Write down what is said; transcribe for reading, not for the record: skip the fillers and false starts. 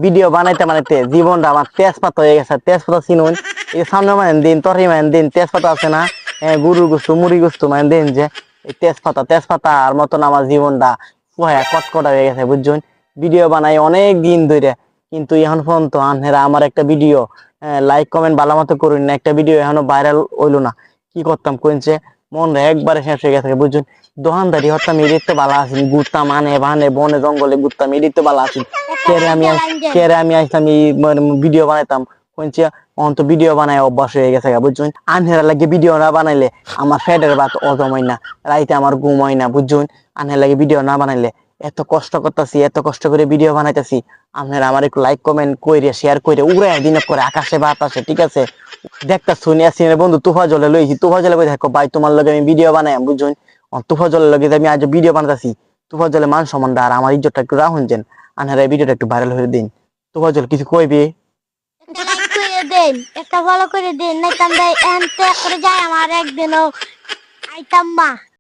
Video বানাইতে বানাইতে জীবনটা আমার তেজপাতা হয়ে গেছে। তেজপাতা চিনুন, এই সামনে মানে দিন তরি মানে দিন তেজপাতা আছে না, গরুর গোস্ত মুড়ি গোস্ত মানে দিন যে এই তেজপাতার মতন আমার জীবনটা পোয়া কটকটা হয়ে গেছে বুঝছেন। ভিডিও বানাই অনেক দিন ধরে, কিন্তু এখন পর্যন্ত আনহেরা আমার একটা ভিডিও লাইক কমেন্ট ভালো মতো করুন না, একটা ভিডিও এখনো ভাইরাল হইলো না। কি করতাম কইছে, মন একবারে শেষ হয়ে গেছে বুঝছেন। দোকানদারি হতাম এদিক তো ভালো আছি, ঘুরতাম আনে বানে বনে জঙ্গলে ঘুরতাম এদিক তো ভালো আছি। কেরে আমি আসলাম এই ভিডিও বানাইতাম কইছে। অন্ত ভিডিও বানায় অভ্যাস হয়ে গেছে বুঝছেন। আনহেরা লাগে ভিডিও না বানাইলে আমার ফ্যাটের ভাত হজম হয় না, রাইতে আমার ঘুম হয় না বুঝছেন। আনহের লাগে ভিডিও না বানাইলে এত কষ্ট করতেছি, এত কষ্ট করে ভিডিও বানাইতেছি। আপনারা আমার একটু লাইক কমেন্ট কইরে শেয়ার কইরে উড়ে দিন করে আকাশে বাতাসে, ঠিক আছে। দেখতা শুনি আসি বন্ধু তুফা জলে লইছি, তুফা জলে কই দেখো ভাই তোমার লগে আমি ভিডিও বানাই বুঝছেন। তুফা জলের লগে আমি আজ ভিডিও বানাতেছি, তুফা জলে মান সম্মানটা আর আমার ইজ্জতটা একটু রাখুন যেন। আনহারা এই ভিডিওটা একটু ভাইরাল হয়ে দিন। তুফা জল কিছু কইবে? একটা লাইক করে দেন, একটা ফলো করে দেন, নাই তো আমরা এনতে করে যাই আমার একদিনও আইতাম মা।